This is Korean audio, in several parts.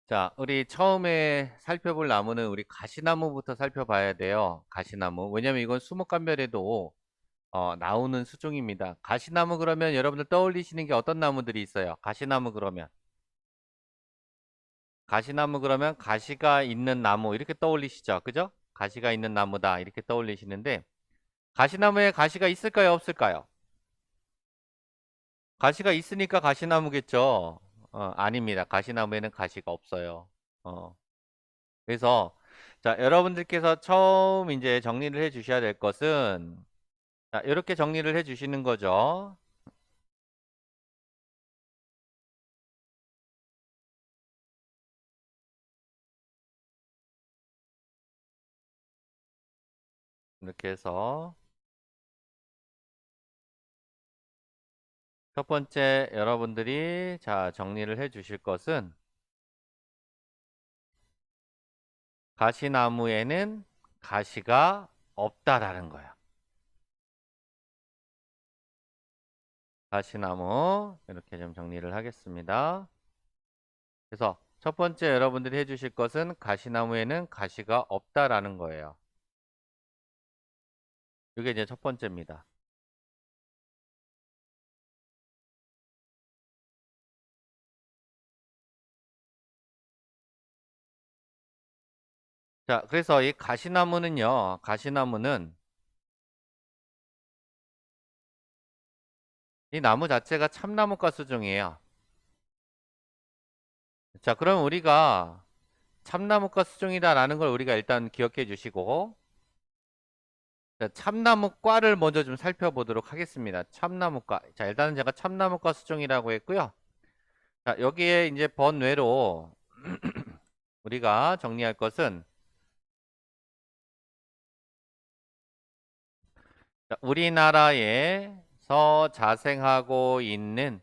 자, 우리 처음에 살펴볼 나무는 우리 가시나무부터 살펴봐야 돼요. 가시나무. 왜냐면 이건 수목감별에도 나오는 수종입니다. 가시나무 그러면 여러분들 떠올리시는 게 어떤 나무들이 있어요? 가시나무 그러면. 가시나무 그러면 가시가 있는 나무 이렇게 떠올리시죠? 그죠? 가시가 있는 나무다 이렇게 떠올리시는데 가시나무에 가시가 있을까요? 없을까요? 가시가 있으니까 가시나무겠죠? 아닙니다. 가시나무에는 가시가 없어요. 어. 그래서 자, 여러분들께서 처음 이제 정리를 해 주셔야 될 것은 자, 이렇게 정리를 해 주시는 거죠. 이렇게 해서 첫 번째 여러분들이 자, 정리를 해 주실 것은 가시나무에는 가시가 없다라는 거예요. 가시나무 이렇게 좀 정리를 하겠습니다. 그래서 첫 번째 여러분들이 해 주실 것은 가시나무에는 가시가 없다라는 거예요. 이게 이제 첫 번째입니다. 자, 그래서 이 가시나무는요. 가시나무는 이 나무 자체가 참나무과 수종이에요. 자, 그럼 우리가 참나무과 수종이다라는 걸 우리가 일단 기억해 주시고, 자, 참나무과를 먼저 좀 살펴보도록 하겠습니다. 참나무과. 자, 일단은 제가 참나무과 수종이라고 했고요. 자, 여기에 이제 번외로 우리가 정리할 것은 자, 우리나라에서 자생하고 있는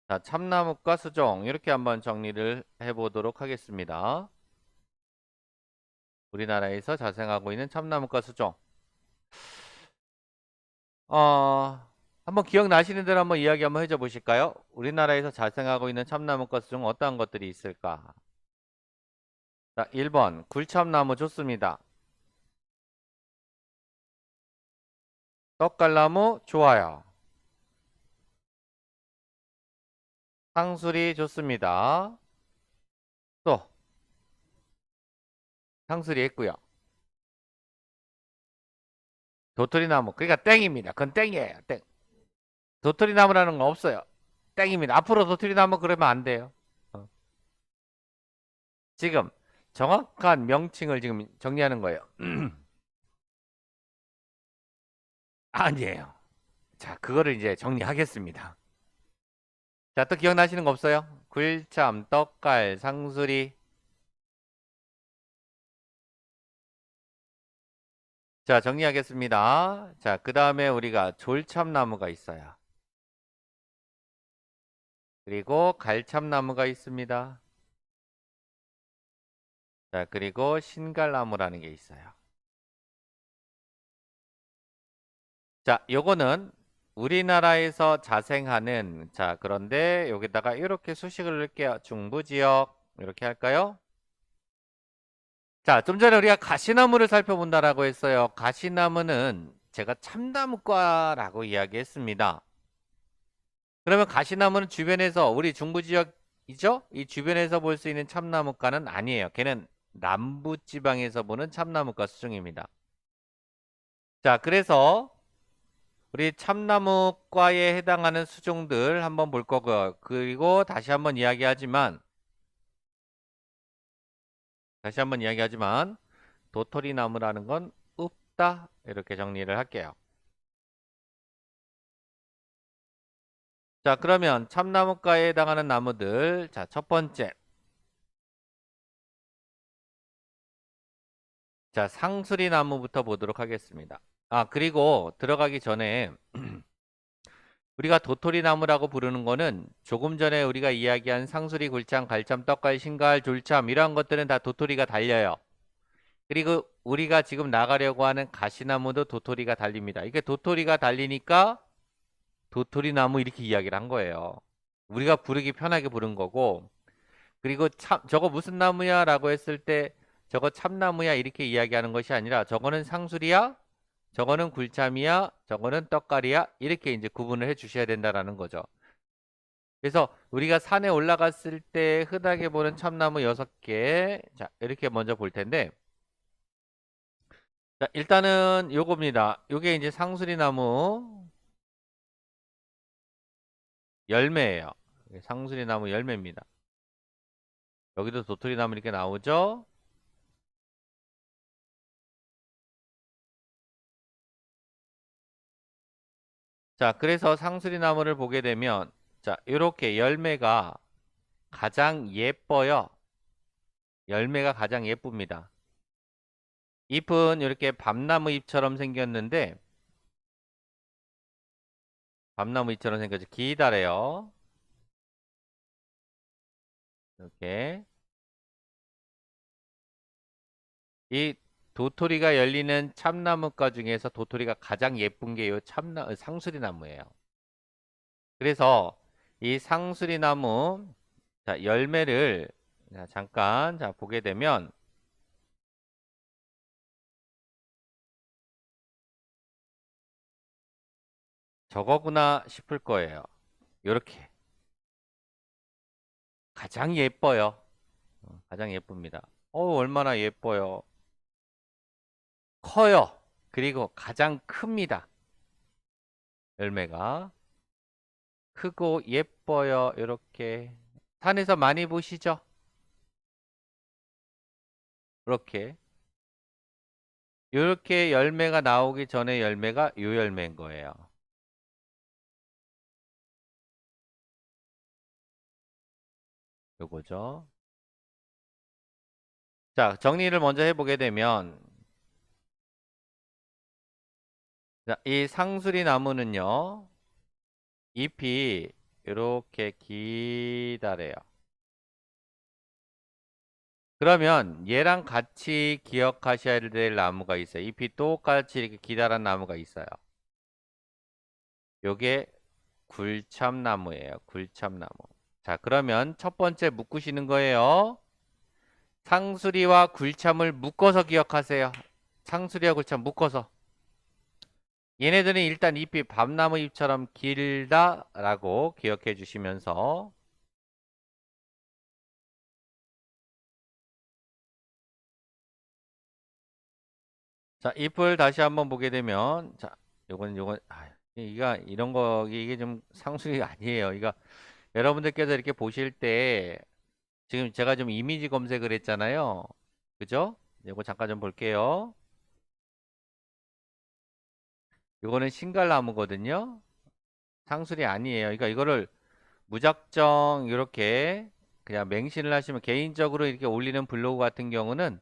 자, 참나무과 수종 이렇게 한번 정리를 해보도록 하겠습니다. 우리나라에서 자생하고 있는 참나무과 수종. 어, 한번 기억나시는 대로 한번 이야기 한번 해줘 보실까요? 우리나라에서 자생하고 있는 참나무과 중 어떠한 것들이 있을까? 자, 1번 굴참나무 좋습니다. 떡갈나무 좋아요. 상수리 좋습니다. 또 상수리 했고요. 도토리나무 그러니까 땡입니다. 그건 땡이에요. 땡. 도토리나무라는 건 없어요. 땡입니다. 앞으로 도토리나무 그러면 안 돼요. 어. 지금 정확한 명칭을 지금 정리하는 거예요. 아니에요. 자, 그거를 이제 정리하겠습니다. 자, 또 기억나시는 거 없어요? 굴참, 떡갈, 상수리. 자, 정리하겠습니다. 자, 그 다음에 우리가 졸참나무가 있어요. 그리고 갈참나무가 있습니다. 자, 그리고 신갈나무라는 게 있어요. 자, 요거는 우리나라에서 자생하는, 자, 그런데 여기다가 이렇게 수식을 넣을게요. 중부지역. 이렇게 할까요? 자, 좀 전에 우리가 가시나무를 살펴본다라고 했어요. 가시나무는 제가 참나무과라고 이야기했습니다. 그러면 가시나무는 주변에서 우리 중부지역이죠? 이 주변에서 볼 수 있는 참나무과는 아니에요. 걔는 남부지방에서 보는 참나무과 수종입니다. 자, 그래서 우리 참나무과에 해당하는 수종들 한번 볼 거고요. 그리고 다시 한번 이야기하지만 도토리나무라는 건 없다. 이렇게 정리를 할게요. 자, 그러면 참나무과에 해당하는 나무들. 자, 첫 번째. 자, 상수리 나무부터 보도록 하겠습니다. 아, 그리고 들어가기 전에 우리가 도토리 나무라고 부르는 거는 조금 전에 우리가 이야기한 상수리, 굴참, 갈참, 떡갈, 신갈, 졸참 이러한 것들은 다 도토리가 달려요. 그리고 우리가 지금 나가려고 하는 가시나무도 도토리가 달립니다. 이게 도토리가 달리니까 도토리 나무 이렇게 이야기를 한 거예요. 우리가 부르기 편하게 부른 거고, 그리고 저거 무슨 나무야? 라고 했을 때 저거 참나무야? 이렇게 이야기하는 것이 아니라 저거는 상수리야? 저거는 굴참이야? 저거는 떡갈이야? 이렇게 이제 구분을 해 주셔야 된다라는 거죠. 그래서 우리가 산에 올라갔을 때 흔하게 보는 참나무 6개. 자, 이렇게 먼저 볼 텐데. 자, 일단은 요겁니다. 요게 이제 상수리 나무 열매예요. 상수리 나무 열매입니다. 여기도 도토리 나무 이렇게 나오죠? 자, 그래서 상수리 나무를 보게 되면 자, 요렇게 열매가 가장 예뻐요. 열매가 가장 예쁩니다. 잎은 이렇게 밤나무 잎처럼 생겼는데 밤나무 잎처럼 생겨서 기다래요. 이렇게 이 도토리가 열리는 참나무과 중에서 도토리가 가장 예쁜 게 요 상수리 나무예요. 그래서 이 상수리 나무 자, 열매를 자, 잠깐 자 보게 되면 저거구나 싶을 거예요. 요렇게 가장 예뻐요. 가장 예쁩니다. 얼마나 예뻐요. 커요. 그리고 가장 큽니다. 열매가 크고 예뻐요. 이렇게 산에서 많이 보시죠? 이렇게 이렇게 열매가 나오기 전에 열매가 요 열매인 거예요. 요거죠. 자, 정리를 먼저 해보게 되면 자, 이 상수리 나무는요. 잎이 이렇게 기다래요. 그러면 얘랑 같이 기억하셔야 될 나무가 있어요. 잎이 똑같이 이렇게 기다란 나무가 있어요. 요게 굴참나무예요. 굴참나무. 자, 그러면 첫 번째 묶으시는 거예요. 상수리와 굴참을 묶어서 기억하세요. 상수리와 굴참 묶어서. 얘네들은 일단 잎이 밤나무 잎처럼 길다라고 기억해 주시면서 자, 잎을 다시 한번 보게 되면 자, 요건 이가 이런 거 이게 좀 상수리가 아니에요. 이거 여러분들께서 이렇게 보실 때 지금 제가 좀 이미지 검색을 했잖아요. 그죠? 이거 잠깐 좀 볼게요. 이거는 신갈나무거든요. 상술이 아니에요. 그러니까 이거를 무작정 이렇게 그냥 맹신을 하시면 개인적으로 이렇게 올리는 블로그 같은 경우는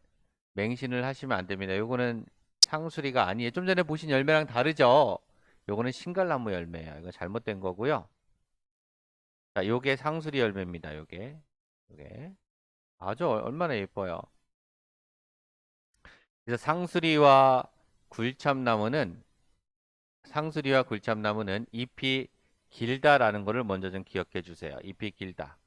맹신을 하시면 안 됩니다. 요거는 상수리가 아니에요. 좀 전에 보신 열매랑 다르죠? 요거는 신갈나무 열매예요. 이거 잘못된 거고요. 자, 요게 상수리 열매입니다. 요게 아주 얼마나 예뻐요. 그래서 상수리와 굴참나무는 잎이 길다라는 것을 먼저 좀 기억해 주세요. 잎이 길다.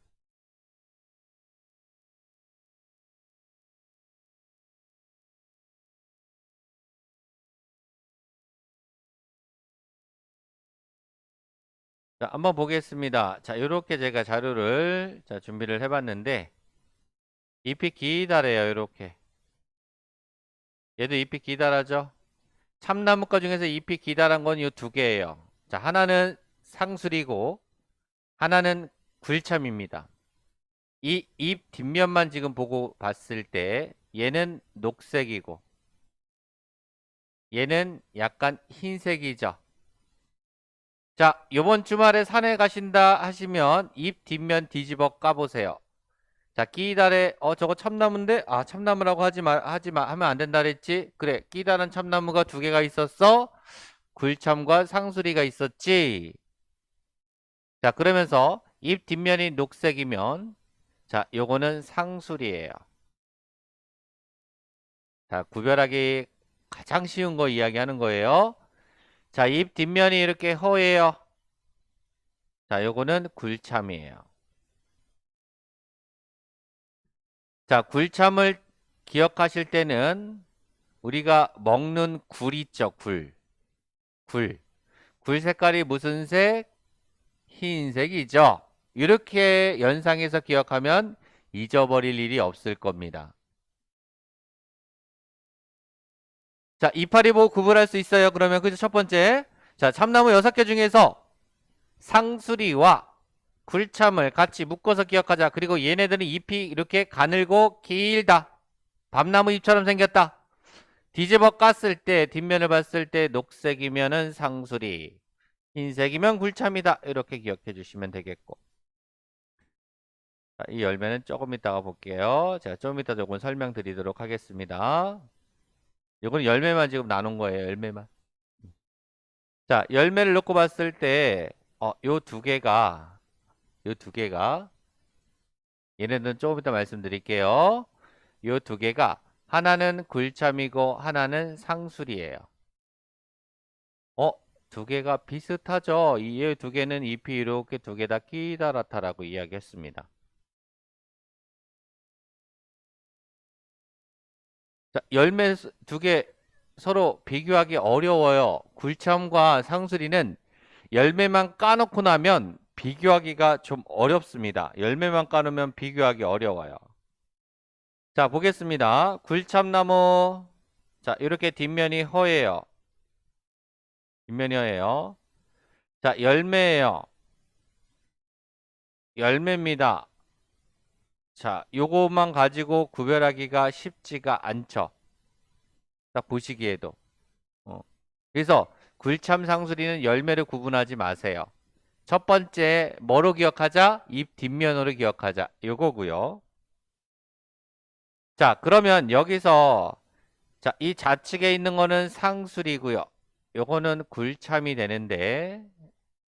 자, 한번 보겠습니다. 자, 이렇게 제가 자료를 자, 준비를 해봤는데 잎이 기다래요. 이렇게 얘도 잎이 기다라죠. 참나무과 중에서 잎이 기다란 건 이 두 개예요. 자, 하나는 상수리고 하나는 굴참입니다. 이 잎 뒷면만 지금 보고 봤을 때 얘는 녹색이고 얘는 약간 흰색이죠. 자, 요번 주말에 산에 가신다 하시면 잎 뒷면 뒤집어 까보세요. 자, 끼달에 저거 참나무인데 참나무라고 하지 마 하면 안 된다 그랬지. 그래, 끼달은 참나무가 두 개가 있었어. 굴참과 상수리가 있었지. 자, 그러면서 잎 뒷면이 녹색이면 자, 요거는 상수리예요. 자, 구별하기 가장 쉬운 거 이야기하는 거예요. 자, 잎 뒷면이 이렇게 허예요. 자, 요거는 굴참이에요. 자, 굴참을 기억하실 때는 우리가 먹는 굴 있죠, 굴. 굴. 굴 색깔이 무슨 색? 흰색이죠. 이렇게 연상해서 기억하면 잊어버릴 일이 없을 겁니다. 자, 이파리 보고 구분할 수 있어요. 그러면 그죠? 첫 번째. 자, 참나무 6개 중에서 상수리와 굴참을 같이 묶어서 기억하자. 그리고 얘네들은 잎이 이렇게 가늘고 길다. 밤나무 잎처럼 생겼다. 뒤집어 깠을 때, 뒷면을 봤을 때 녹색이면은 상수리, 흰색이면 굴참이다. 이렇게 기억해 주시면 되겠고. 자, 이 열매는 조금 이따가 볼게요. 제가 좀 이따 조금 설명드리도록 하겠습니다. 이건 열매만 지금 나눈 거예요. 열매만. 자, 열매를 놓고 봤을 때, 요 두 개가, 요 두 개가, 얘네들은 조금 이따 말씀드릴게요. 요 두 개가, 하나는 굴참이고, 하나는 상술이에요. 어, 두 개가 비슷하죠? 이 두 개는 잎이 이렇게 두 개 다 끼다랗다라고 이야기했습니다. 자, 열매 두 개 서로 비교하기 어려워요. 굴참과 상수리는 열매만 까놓고 나면 비교하기가 좀 어렵습니다. 열매만 까놓으면 비교하기 어려워요. 자, 보겠습니다. 굴참나무. 자, 이렇게 뒷면이 허예요. 뒷면이 허예요. 자, 열매예요. 열매입니다. 자, 요것만 가지고 구별하기가 쉽지가 않죠. 딱 보시기에도. 어. 그래서 굴참 상수리는 열매를 구분하지 마세요. 첫 번째 뭐로 기억하자? 잎 뒷면으로 기억하자. 요거고요. 자, 그러면 여기서 자, 이 좌측에 있는 거는 상술이고요. 요거는 굴참이 되는데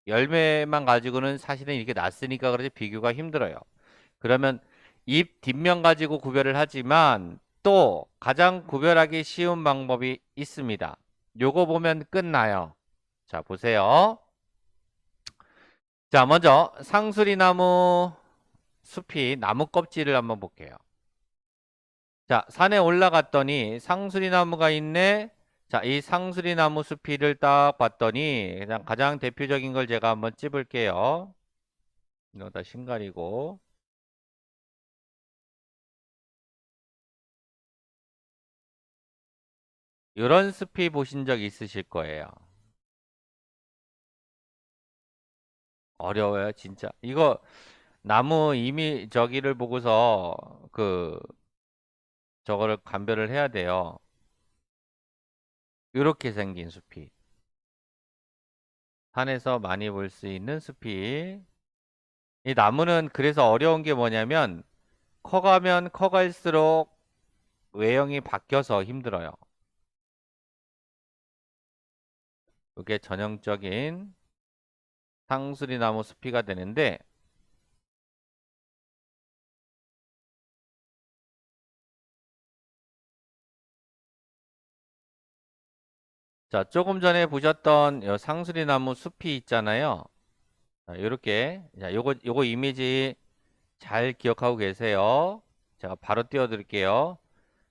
열매만 가지고는 사실은 이렇게 났으니까 그렇지 비교가 힘들어요. 그러면 잎 뒷면 가지고 구별을 하지만 또 가장 구별하기 쉬운 방법이 있습니다. 요거 보면 끝나요. 자, 보세요. 자, 먼저 상수리나무 숲이 나무 껍질을 한번 볼게요. 자, 산에 올라갔더니 상수리나무가 있네. 자, 이 상수리나무 숲이를 딱 봤더니 그냥 가장 대표적인 걸 제가 한번 찝을게요. 여기다 심가리고. 이런 숲이 보신 적 있으실 거예요. 어려워요, 진짜. 이거 나무 이미 저기를 보고서 저거를 감별을 해야 돼요. 이렇게 생긴 숲이. 산에서 많이 볼 수 있는 숲이. 이 나무는 그래서 어려운 게 뭐냐면 커가면 커갈수록 외형이 바뀌어서 힘들어요. 이게 전형적인 상수리 나무 숲이가 되는데 자, 조금 전에 보셨던 요 상수리 나무 숲이 있잖아요. 자, 요렇게 자, 요거 이미지 잘 기억하고 계세요. 제가 바로 띄워 드릴게요.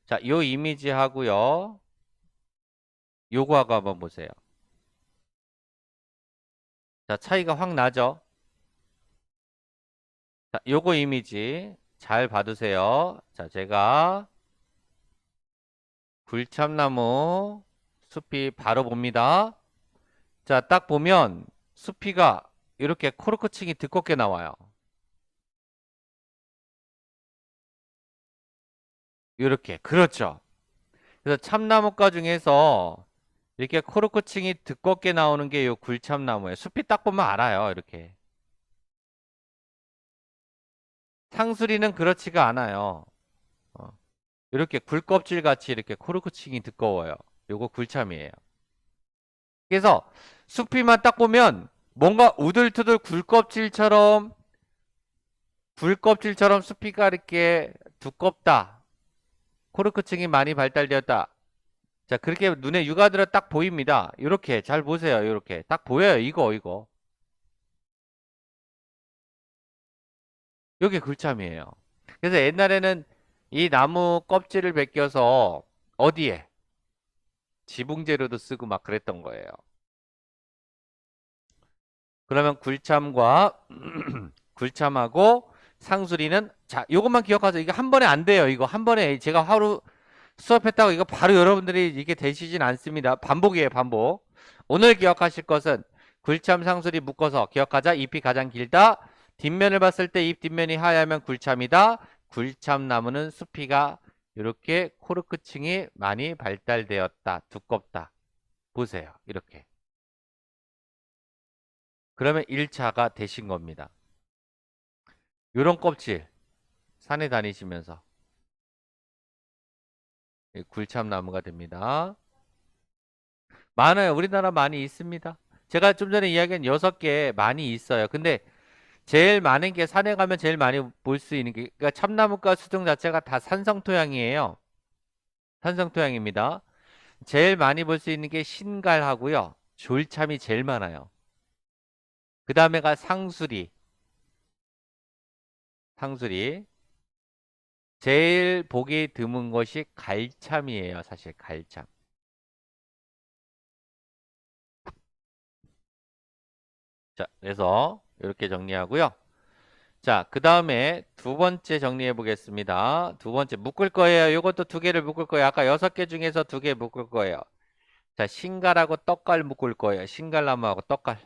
자, 요 이미지 하고요. 요거하고 한번 보세요. 자, 차이가 확 나죠? 자, 요거 이미지 잘 봐두세요. 자, 제가 굴참나무 숲이 바로 봅니다. 자, 딱 보면 숲이가 이렇게 코르크층이 두껍게 나와요. 이렇게. 그렇죠. 그래서 참나무과 중에서 이렇게 코르크층이 두껍게 나오는 게 이 굴참나무예요. 숲이 딱 보면 알아요. 이렇게. 상수리는 그렇지가 않아요. 어. 이렇게 굴껍질 같이 이렇게 코르크층이 두꺼워요. 요거 굴참이에요. 그래서 숲이만 딱 보면 뭔가 우들투들 굴껍질처럼 숲이가 이렇게 두껍다. 코르크층이 많이 발달되었다. 자, 그렇게 눈에 육안으로 딱 보입니다. 이렇게 잘 보세요. 이렇게 딱 보여요. 이거. 요게 굴참이에요. 그래서 옛날에는 이 나무 껍질을 벗겨서 어디에? 지붕재료도 쓰고 막 그랬던 거예요. 그러면 굴참과 굴참하고 상수리는 자, 요것만 기억하세요. 이거 한 번에 안 돼요. 이거 한 번에 제가 하루 수업했다고 이거 바로 여러분들이 이게 되시진 않습니다. 반복이에요, 반복. 오늘 기억하실 것은 굴참 상수리 묶어서 기억하자. 잎이 가장 길다. 뒷면을 봤을 때 잎 뒷면이 하얗면 굴참이다. 굴참 나무는 수피가 이렇게 코르크층이 많이 발달되었다. 두껍다. 보세요. 이렇게. 그러면 1차가 되신 겁니다. 요런 껍질 산에 다니시면서 굴참나무가 됩니다. 많아요. 우리나라 많이 있습니다. 제가 좀 전에 이야기한 6개 많이 있어요. 근데 제일 많은 게 산에 가면 제일 많이 볼 수 있는 게 그러니까 참나무과 수종 자체가 다 산성토양이에요. 산성토양입니다. 제일 많이 볼 수 있는 게 신갈하고요. 졸참이 제일 많아요. 그 다음에가 상수리. 상수리. 제일 보기 드문 것이 갈참이에요. 사실 갈참. 자, 그래서 이렇게 정리하고요. 자, 그 다음에 두 번째 정리해 보겠습니다. 두 번째 묶을 거예요. 이것도 두 개를 묶을 거예요. 아까 6개 중에서 두 개 묶을 거예요. 자, 신갈하고 떡갈 묶을 거예요. 신갈나무하고 떡갈.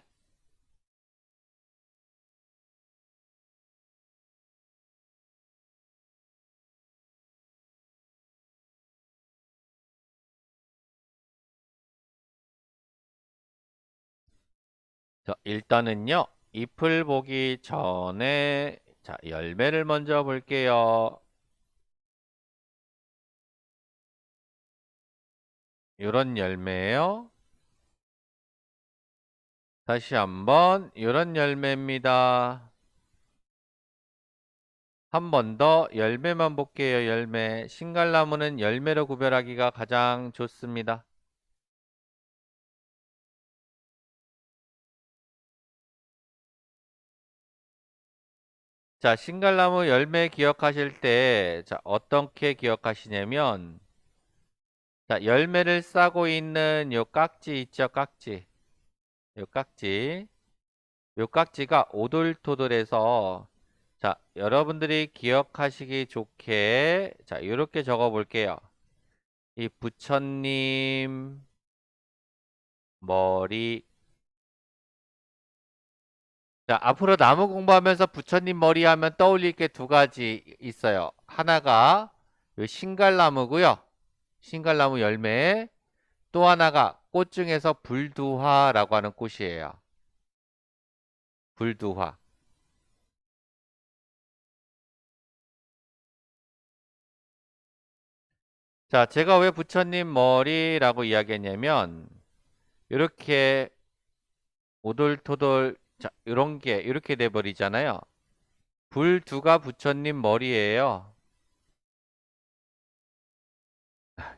자, 일단은요. 잎을 보기 전에 자, 열매를 먼저 볼게요. 요런 열매예요. 다시 한번 요런 열매입니다. 한 번 더 열매만 볼게요. 열매. 신갈나무는 열매로 구별하기가 가장 좋습니다. 자, 신갈나무 열매 기억하실 때, 자, 어떻게 기억하시냐면, 자, 열매를 싸고 있는 요 깍지 있죠? 깍지. 요 깍지. 요 깍지가 오돌토돌해서, 자, 여러분들이 기억하시기 좋게, 자, 요렇게 적어 볼게요. 이 부처님 머리. 자, 앞으로 나무 공부하면서 부처님 머리 하면 떠올릴 게 두 가지 있어요. 하나가 요 신갈나무고요. 신갈나무 열매. 또 하나가 꽃 중에서 불두화라고 하는 꽃이에요. 불두화. 자, 제가 왜 부처님 머리라고 이야기했냐면 이렇게 오돌토돌 자, 이런 게 이렇게 돼 버리잖아요. 불두가 부처님 머리예요.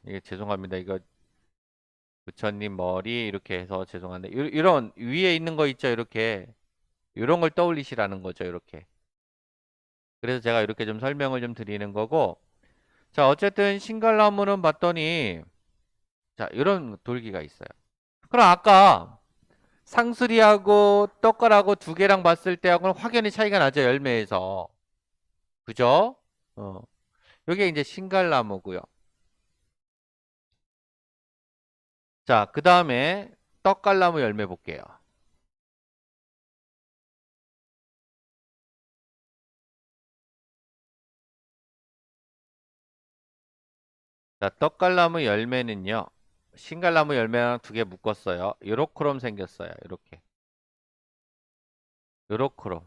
이게 죄송합니다. 이거 부처님 머리 이렇게 해서 죄송한데 이런 위에 있는 거 있죠? 이렇게 이런 걸 떠올리시라는 거죠. 이렇게. 그래서 제가 이렇게 좀 설명을 좀 드리는 거고 자, 어쨌든 신갈나무는 봤더니 자, 이런 돌기가 있어요. 그럼 아까 상수리하고 떡갈하고 두 개랑 봤을 때하고는 확연히 차이가 나죠, 열매에서. 그죠? 어. 요게 이제 신갈나무고요. 자, 그 다음에 떡갈나무 열매 볼게요. 자, 떡갈나무 열매는요. 신갈나무 열매랑 두 개 묶었어요. 요렇게럼 생겼어요. 이렇게. 요렇게럼.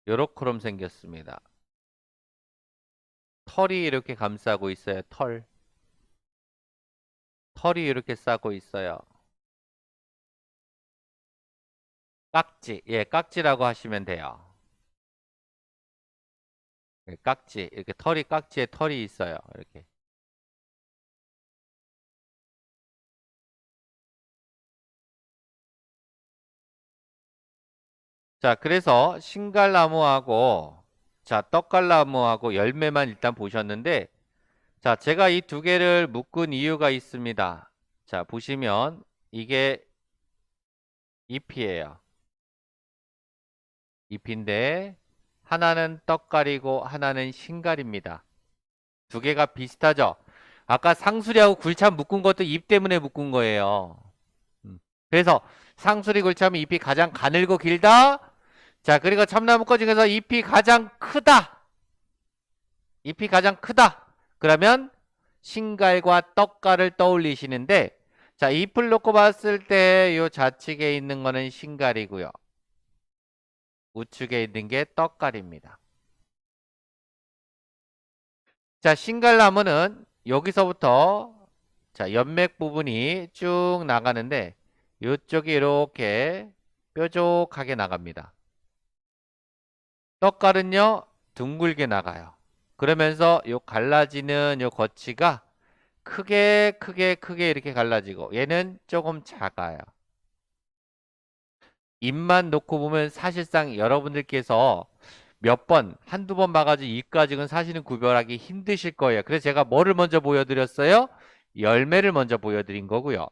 요렇게럼 생겼습니다. 털이 이렇게 감싸고 있어요. 털. 털이 이렇게 싸고 있어요. 깍지. 예, 깍지라고 하시면 돼요. 예, 깍지. 이렇게 털이 깍지에 털이 있어요. 이렇게. 자, 그래서 신갈나무하고 자, 떡갈나무하고 열매만 일단 보셨는데 자, 제가 이 두 개를 묶은 이유가 있습니다. 자, 보시면 이게 잎이에요. 잎인데 하나는 떡갈이고 하나는 신갈입니다. 두 개가 비슷하죠? 아까 상수리하고 굴참 묶은 것도 잎 때문에 묶은 거예요. 그래서 상수리 굴참이 잎이 가장 가늘고 길다. 자, 그리고 참나무꽃 중에서 잎이 가장 크다. 잎이 가장 크다. 그러면 신갈과 떡갈을 떠올리시는데 자, 잎을 놓고 봤을 때 요 좌측에 있는 거는 신갈이고요. 우측에 있는 게 떡갈입니다. 자, 신갈나무는 여기서부터 자, 연맥 부분이 쭉 나가는데 이쪽이 이렇게 뾰족하게 나갑니다. 떡갈은요, 둥글게 나가요. 그러면서 요 갈라지는 요 거치가 크게 이렇게 갈라지고 얘는 조금 작아요. 잎만 놓고 보면 사실상 여러분들께서 몇 번, 한두 번 봐가지고 잎가지고는 사실은 구별하기 힘드실 거예요. 그래서 제가 뭐를 먼저 보여드렸어요? 열매를 먼저 보여드린 거고요.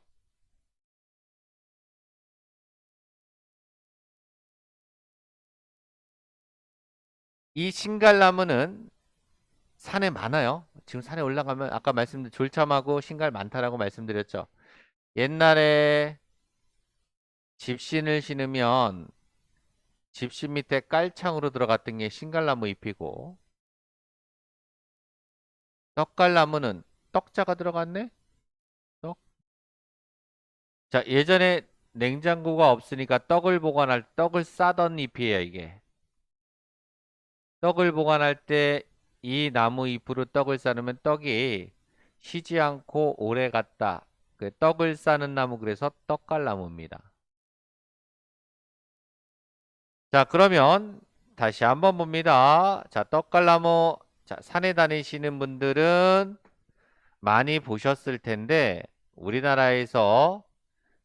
이 신갈나무는 산에 많아요. 지금 산에 올라가면 아까 말씀드린 졸참하고 신갈 많다라고 말씀드렸죠. 옛날에 집신을 신으면 집신 밑에 깔창으로 들어갔던 게 신갈나무 잎이고 떡갈나무는 떡자가 들어갔네? 떡? 자, 예전에 냉장고가 없으니까 떡을 보관할 떡을 싸던 잎이에요, 이게. 떡을 보관할 때 이 나무 잎으로 떡을 싸놓으면 떡이 쉬지 않고 오래 갔다. 그 떡을 싸는 나무 그래서 떡갈나무입니다. 자, 그러면 다시 한번 봅니다. 자, 떡갈나무. 자, 산에 다니시는 분들은 많이 보셨을 텐데 우리나라에서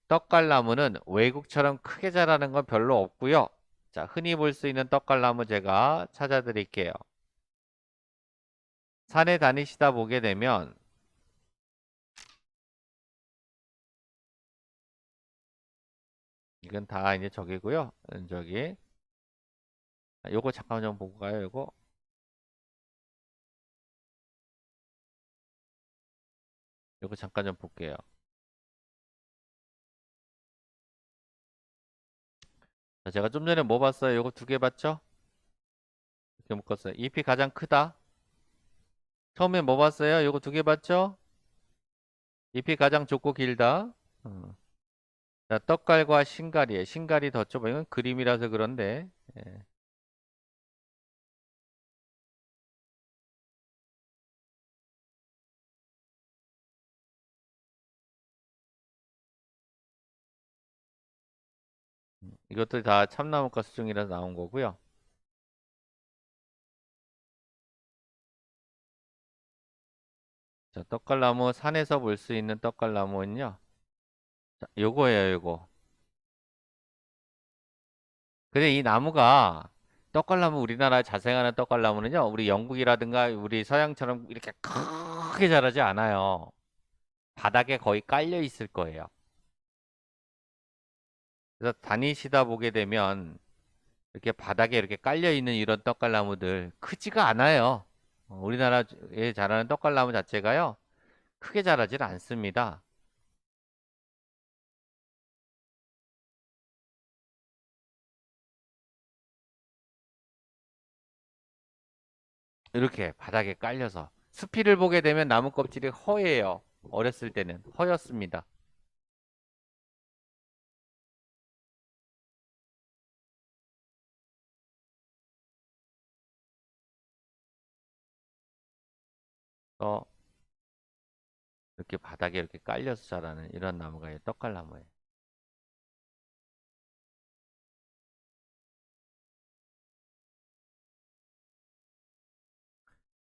떡갈나무는 외국처럼 크게 자라는 건 별로 없고요. 자, 흔히 볼 수 있는 떡갈나무 제가 찾아드릴게요. 산에 다니시다 보게 되면 이건 다 이제 저기고요. 저기 요거 잠깐 좀 보고 가요. 요거 잠깐 좀 볼게요. 자, 제가 좀 전에 뭐 봤어요? 요거 두 개 봤죠? 이렇게 묶었어요. 잎이 가장 크다. 처음에 뭐 봤어요? 요거 두 개 봤죠? 잎이 가장 좁고 길다. 어. 자, 떡갈과 신갈이에요. 신갈이 더 좁아요. 이건 그림이라서 그런데. 예. 이것도 다 참나무과 수중이라서 나온 거고요. 자, 떡갈나무 산에서 볼 수 있는 떡갈나무는요. 자, 요거예요, 요거. 근데 이 나무가 떡갈나무 우리나라에 자생하는 떡갈나무는요. 우리 영국이라든가 우리 서양처럼 이렇게 크게 자라지 않아요. 바닥에 거의 깔려 있을 거예요. 그래서 다니시다 보게 되면 이렇게 바닥에 이렇게 깔려 있는 이런 떡갈나무들 크지가 않아요. 우리나라에 자라는 떡갈나무 자체가요. 크게 자라질 않습니다. 이렇게 바닥에 깔려서 수피를 보게 되면 나무 껍질이 허예요. 어렸을 때는 허였습니다. 어, 이렇게 바닥에 이렇게 깔려서 자라는 이런 나무가 떡갈나무예요.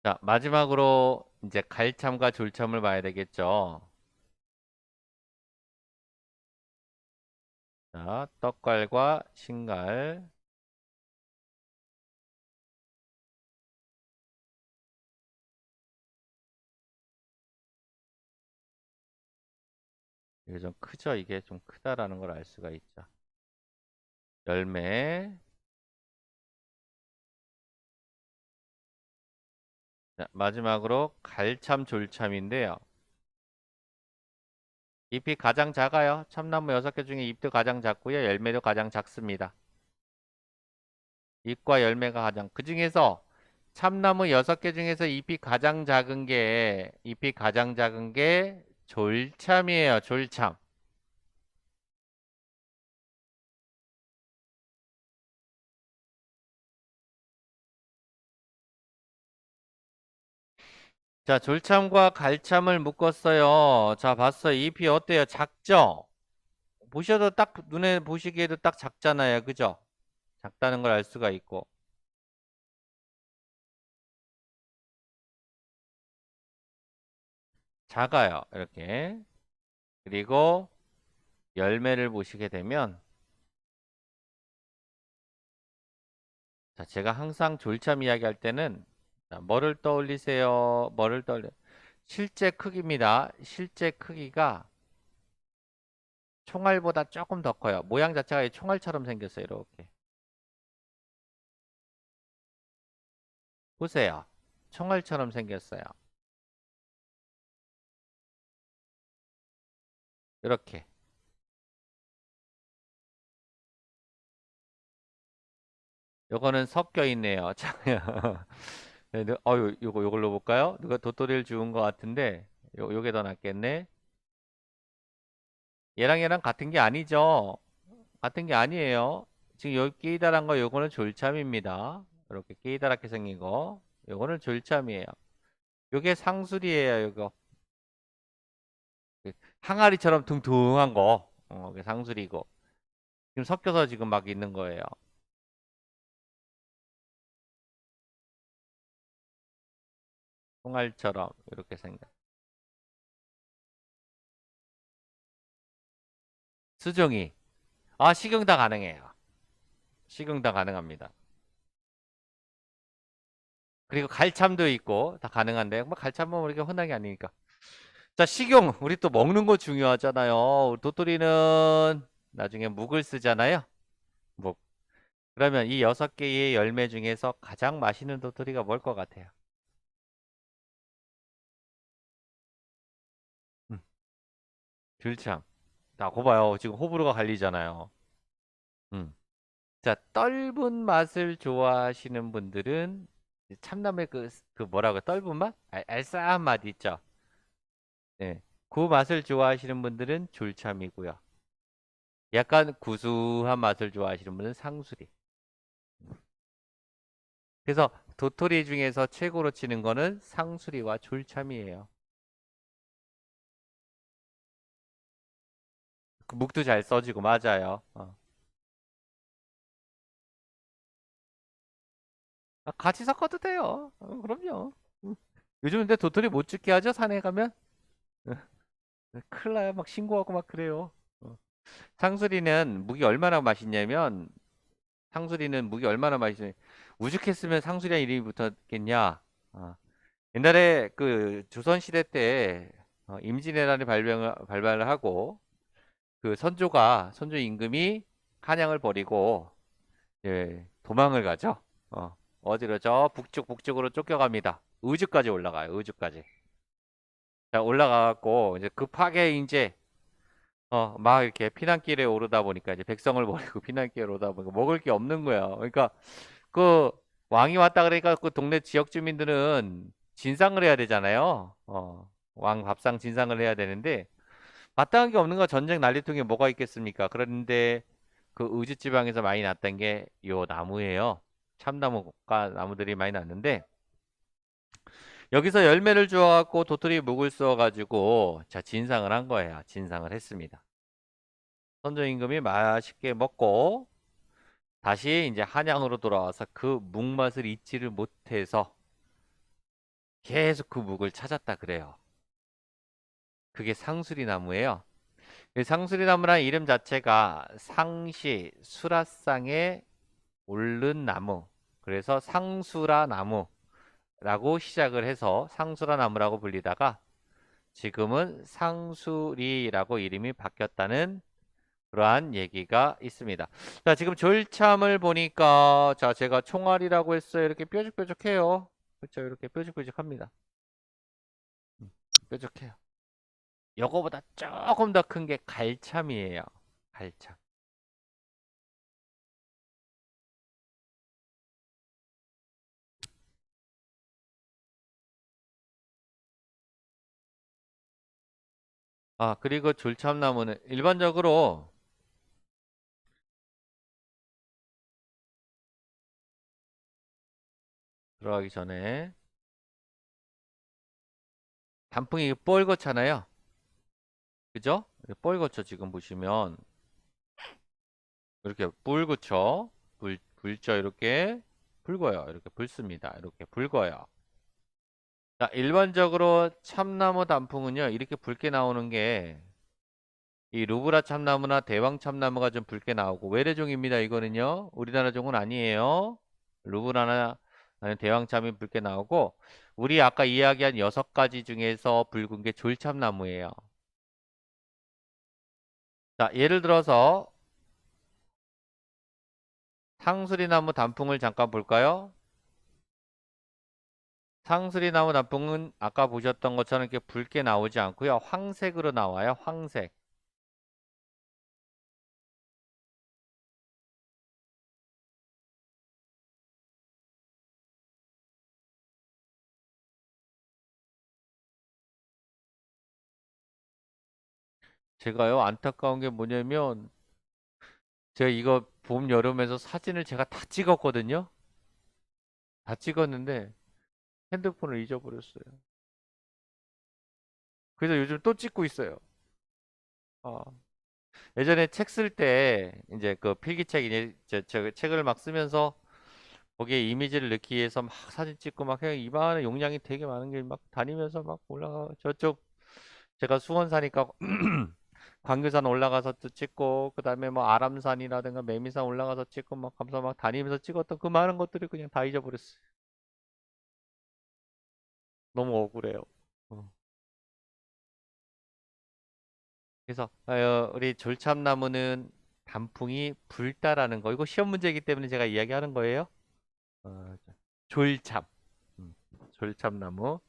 자, 마지막으로 이제 갈참과 졸참을 봐야 되겠죠. 자, 떡갈과 신갈. 이게 좀 크죠? 이게 좀 크다라는 걸 알 수가 있죠. 열매. 자, 마지막으로 갈참 졸참인데요. 잎이 가장 작아요. 참나무 6개 중에 잎도 가장 작고요. 열매도 가장 작습니다. 잎과 열매가 가장, 그 중에서 참나무 6개 중에서 잎이 가장 작은 게 졸참이에요. 졸참. 자, 졸참과 갈참을 묶었어요. 자, 봤어요. 잎이 어때요? 작죠? 보셔도 딱, 눈에 보시기에도 딱 작잖아요. 그죠? 작다는 걸 알 수가 있고. 작아요. 이렇게. 그리고 열매를 보시게 되면, 자, 제가 항상 졸참 이야기할 때는, 자, 뭐를 떠올리세요? 뭐를 떠올려? 실제 크기입니다. 실제 크기가 총알보다 조금 더 커요. 모양 자체가 이 총알처럼 생겼어요. 이렇게. 보세요. 총알처럼 생겼어요. 이렇게. 요거는 섞여 있네요. 자, 네, 요걸로 볼까요? 누가 도토리를 주운 것 같은데, 요게 더 낫겠네. 얘랑 같은 게 아니죠. 같은 게 아니에요. 지금 여기 끼다란 거, 요거는 졸참입니다. 이렇게 끼다랗게 생긴 거. 요거는 졸참이에요. 요게 상술이에요, 요거. 그 항아리처럼 둥둥한 거. 그게 상술이고. 지금 섞여서 지금 막 있는 거예요. 총알처럼 이렇게 생겨. 수종이. 아, 식용 다 가능해요. 식용 다 가능합니다. 그리고 갈참도 있고 다 가능한데 뭐 갈참은 우리가 흔하게 아니니까. 자, 식용. 우리 또 먹는 거 중요하잖아요. 도토리는 나중에 묵을 쓰잖아요. 묵. 그러면 이 6개의 열매 중에서 가장 맛있는 도토리가 뭘 것 같아요? 음, 귤참. 자, 거봐요. 지금 호불호가 갈리잖아요. 음. 자, 떫은 맛을 좋아하시는 분들은 참나무의 그 뭐라고 떫은 맛? 알싸한 맛 있죠? 네. 그 맛을 좋아하시는 분들은 졸참이고요. 약간 구수한 맛을 좋아하시는 분은 상수리. 그래서 도토리 중에서 최고로 치는 거는 상수리와 졸참이에요. 그 묵도 잘 써지고 맞아요. 아, 같이 섞어도 돼요. 그럼요. 요즘 근데 도토리 못 죽게 하죠? 산에 가면? 큰일 나요. 막 신고하고 막 그래요. 어. 상수리는 묵이 얼마나 맛있냐면 상수리는 묵이 얼마나 맛있으면 우죽했으면 상수리란 이름이 붙었겠냐? 어. 옛날에 그 조선시대 때 임진왜란이 발발을 하고 그 선조 임금이 한양을 버리고 도망을 가죠. 어디로 저 북쪽으로 쫓겨갑니다. 의주까지 올라가요. 의주까지. 자, 올라가갖고 이제 급하게 이제 막 이렇게 피난길에 오르다 보니까 이제 백성을 버리고 피난길에 오르다 보니까 먹을 게 없는 거야. 그러니까 그 왕이 왔다 그러니까 그 동네 지역 주민들은 진상을 해야 되잖아요. 왕 밥상 진상을 해야 되는데 마땅한 게 없는 거 전쟁 난리통에 뭐가 있겠습니까? 그런데 그 의주 지방에서 많이 났던 게 요 나무예요. 참나무가 나무들이 많이 났는데 여기서 열매를 주워갖고 도토리 묵을 쏘아가지고 자 진상을 한 거예요. 진상을 했습니다. 선조 임금이 맛있게 먹고 다시 이제 한양으로 돌아와서 그 묵맛을 잊지를 못해서 계속 그 묵을 찾았다 그래요. 그게 상수리 나무예요. 이 상수리 나무라는 이름 자체가 상시 수라상에 오른 나무. 그래서 상수라 나무라고 시작을 해서 상수라 나무라고 불리다가 지금은 상수리라고 이름이 바뀌었다는 그러한 얘기가 있습니다. 자, 지금 졸참을 보니까 자, 제가 총알이라고 했어요. 이렇게 뾰족뾰족해요. 그렇죠? 이렇게 뾰족뾰족합니다. 뾰족해요. 요거보다 조금 더 큰 게 갈참이에요. 갈참. 아, 그리고 졸참나무는 일반적으로 들어가기 전에 단풍이 뻘겋잖아요. 그죠? 뻘겋죠. 지금 보시면 이렇게 붉죠. 붉죠. 이렇게 붉어요. 이렇게 붉습니다. 이렇게 붉어요. 자, 일반적으로 참나무 단풍은요. 이렇게 붉게 나오는 게 이 루브라 참나무나 대왕 참나무가 좀 붉게 나오고 외래종입니다. 이거는요. 우리나라 종은 아니에요. 루브라나 아니면 대왕 참이 붉게 나오고 우리 아까 이야기한 6가지 중에서 붉은 게 졸참나무예요. 자, 예를 들어서 상수리나무 단풍을 잠깐 볼까요? 상수리나무 단풍은 아까 보셨던 것처럼 이렇게 붉게 나오지 않고요. 황색으로 나와요. 황색. 제가요, 안타까운 게 뭐냐면 제가 이거 봄, 여름에서 사진을 제가 다 찍었거든요. 다 찍었는데 핸드폰을 잊어버렸어요. 그래서 요즘 또 찍고 있어요. 아, 예전에 책 쓸 때 이제 그 필기책 이제 저 책을 막 쓰면서 거기에 이미지를 넣기 위해서 막 사진 찍고 막 해요. 이만한 용량이 되게 많은 게 막 다니면서 막 올라가 저쪽 제가 수원 사니까 광교산 올라가서 또 찍고 그다음에 뭐 아람산이라든가 매미산 올라가서 찍고 막 감사 막 다니면서 찍었던 그 많은 것들을 그냥 다 잊어버렸어요. 너무 억울해요. 어. 그래서 우리 졸참나무는 단풍이 붉다라는 거. 이거 시험 문제이기 때문에 제가 이야기하는 거예요. 졸참. 음, 졸참나무.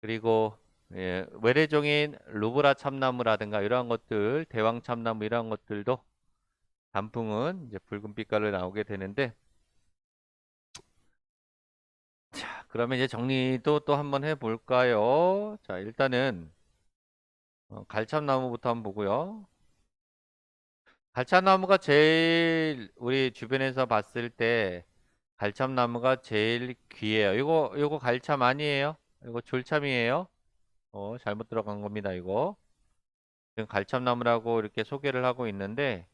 그리고 외래종인 루브라 참나무라든가 이러한 것들, 대왕 참나무 이러한 것들도 단풍은 이제 붉은 빛깔로 나오게 되는데 자, 그러면 이제 정리도 또 한번 해볼까요? 자, 일단은 갈참나무부터 한번 보고요. 갈참나무가 제일 우리 주변에서 봤을 때 갈참나무가 제일 귀해요. 이거 갈참 아니에요? 이거 졸참이에요? 잘못 들어간 겁니다, 이거. 지금 갈참나무라고 이렇게 소개를 하고 있는데,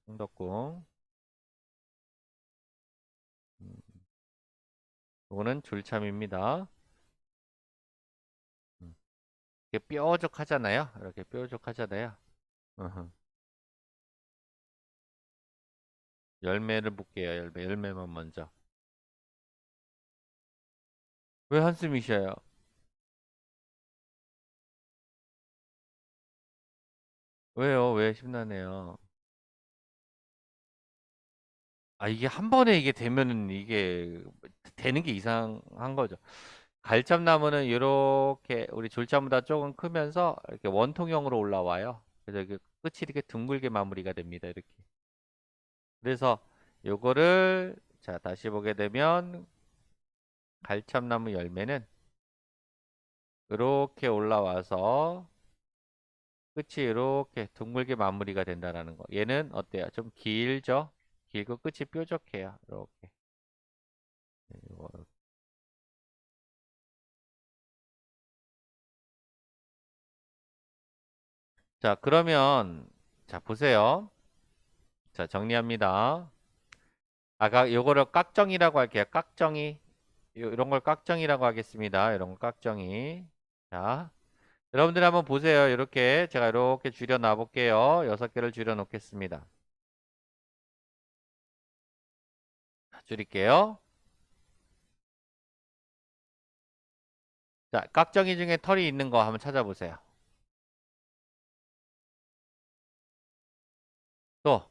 홍덕궁. 음, 이거는 졸참입니다. 음, 이게 뾰족하잖아요. 이렇게 뾰족하잖아요. 어허. 열매를 볼게요. 열매만 먼저. 왜 한숨이 쉬어요? 왜요? 왜 심란해요? 아, 이게 한 번에 이게 되면은 이게 되는 게 이상한 거죠. 갈참나무는 이렇게 우리 졸자보다 조금 크면서 이렇게 원통형으로 올라와요. 그래서 이게 끝이 이렇게 둥글게 마무리가 됩니다. 이렇게. 그래서 요거를 자, 다시 보게 되면 갈참나무 열매는 이렇게 올라와서 끝이 이렇게 둥글게 마무리가 된다라는 거. 얘는 어때요? 좀 길죠? 길고 끝이 뾰족해요. 이렇게. 요거. 자, 그러면 자, 보세요. 자, 정리합니다. 아까 요거를 깍정이라고 할게요. 깍정이. 이런 걸 깍정이라고 하겠습니다. 이런 거 깍정이. 자, 여러분들 한번 보세요. 이렇게 제가 이렇게 줄여 놔 볼게요. 6개를 줄여 놓겠습니다. 줄일게요. 자, 깍정이 중에 털이 있는 거 한번 찾아보세요. 또,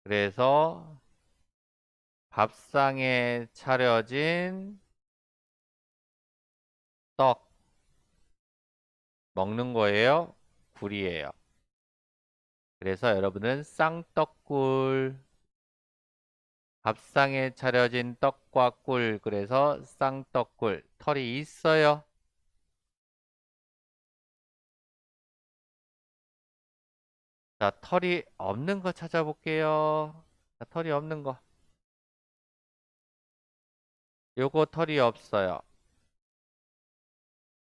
그래서 밥상에 차려진 떡 먹는 거예요? 굴이에요. 그래서 여러분은 쌍떡굴, 밥상에 차려진 떡과 꿀, 그래서 쌍떡굴, 털이 있어요? 자, 털이 없는 거 찾아볼게요. 자, 털이 없는 거. 요거 털이 없어요.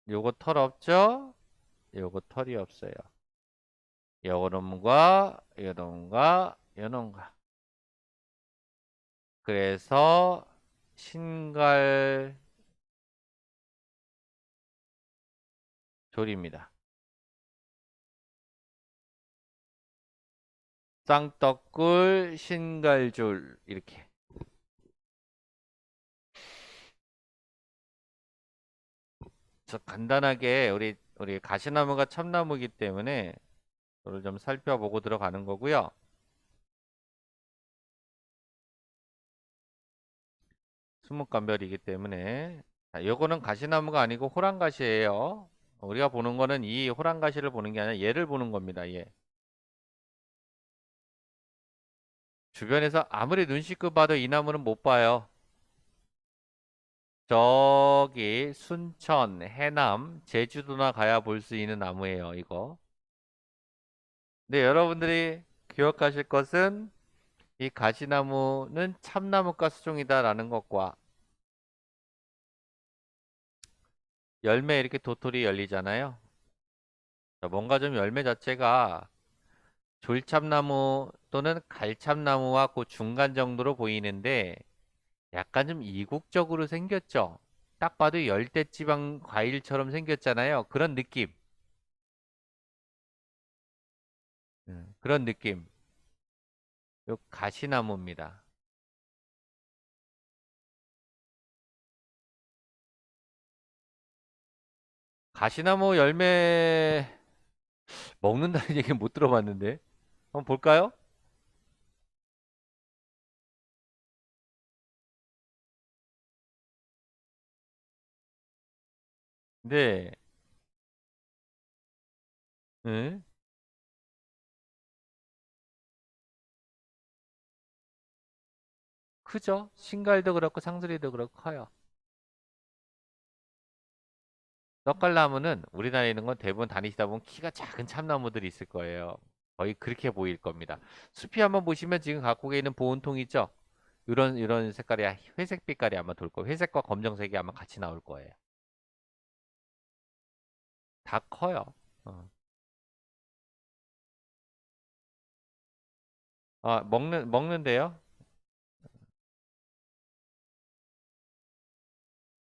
요거 털 없죠? 요거 털이 없어요. 요놈과, 요놈과, 요놈과. 그래서 신갈조리입니다. 쌍떡굴, 신갈줄 이렇게. 그래서 간단하게 우리 가시나무가 참나무이기 때문에 이를 좀 살펴보고 들어가는 거고요. 수묵감별이기 때문에 자, 요거는 가시나무가 아니고 호랑가시예요. 우리가 보는 거는 이 호랑가시를 보는 게 아니라 얘를 보는 겁니다. 얘. 주변에서 아무리 눈 씻고 봐도 이 나무는 못 봐요. 저기 순천, 해남, 제주도나 가야 볼 수 있는 나무예요, 이거. 근데 여러분들이 기억하실 것은 이 가시나무는 참나무과 수종이다라는 것과 열매 이렇게 도토리 열리잖아요. 뭔가 좀 열매 자체가 졸참나무 또는 갈참나무와 그 중간 정도로 보이는데 약간 좀 이국적으로 생겼죠. 딱 봐도 열대지방 과일처럼 생겼잖아요. 그런 느낌. 그런 느낌. 요 가시나무입니다. 가시나무 열매 먹는다는 얘기 못 들어봤는데. 한번 볼까요? 네. 응? 크죠? 신갈도 그렇고 상수리도 그렇고 커요. 떡갈나무는 우리나라에 있는 건 대부분 다니시다 보면 키가 작은 참나무들이 있을 거예요. 거의 그렇게 보일 겁니다. 숲이 한번 보시면 지금 갖고 계는 보온통 있죠? 이런 색깔이 회색 빛깔이 아마 돌 거예요. 회색과 검정색이 아마 같이 나올 거예요. 다 커요. 어. 아, 먹는데요?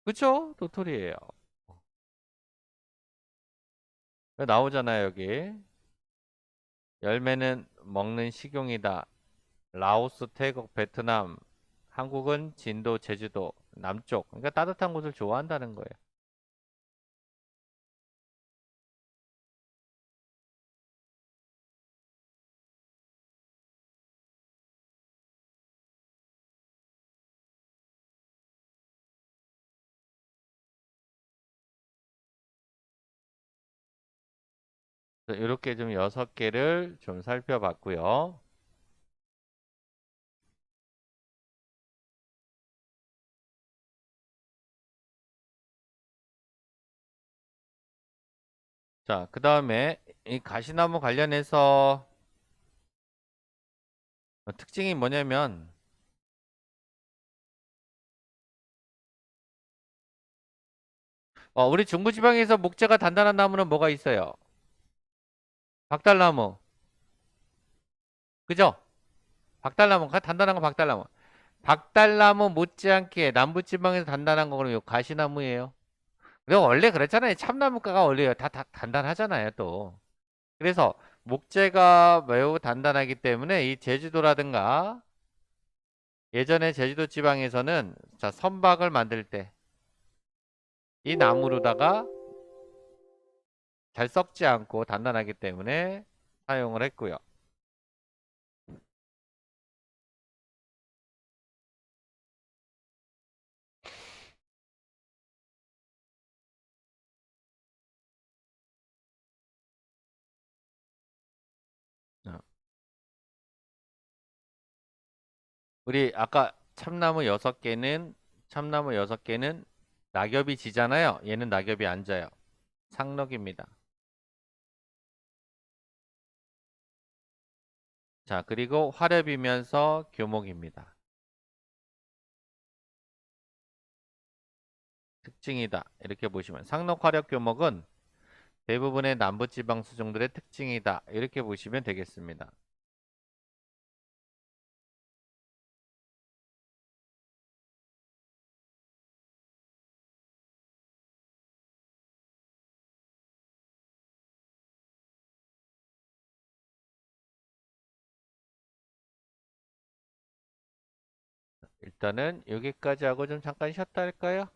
그쵸? 도토리예요. 나오잖아요, 여기. 열매는 먹는 식용이다. 라오스, 태국, 베트남, 한국은 진도, 제주도, 남쪽. 그러니까 따뜻한 곳을 좋아한다는 거예요. 이렇게 좀 6개를 좀 살펴봤고요. 자, 그 다음에 이 가시나무 관련해서 특징이 뭐냐면, 우리 중부지방에서 목재가 단단한 나무는 뭐가 있어요? 박달나무. 그죠? 박달나무가 단단한 거 박달나무. 박달나무 못지않게 남부지방에서 단단한 거 그러면 요 가시나무예요. 근데 원래 그랬잖아요. 참나무가가 원래 다 단단하잖아요, 또. 그래서 목재가 매우 단단하기 때문에 이 제주도라든가 예전에 제주도 지방에서는 자, 선박을 만들 때 이 나무로다가 잘 썩지 않고 단단하기 때문에 사용을 했고요. 어. 우리 아까 참나무 6개는 낙엽이 지잖아요. 얘는 낙엽이 안 져요. 상록입니다. 자, 그리고 화렵이면서 교목입니다. 특징이다. 이렇게 보시면 상록 화렵 교목은 대부분의 남부지방 수종들의 특징이다. 이렇게 보시면 되겠습니다. 일단은 여기까지 하고 좀 잠깐 쉬었다 할까요?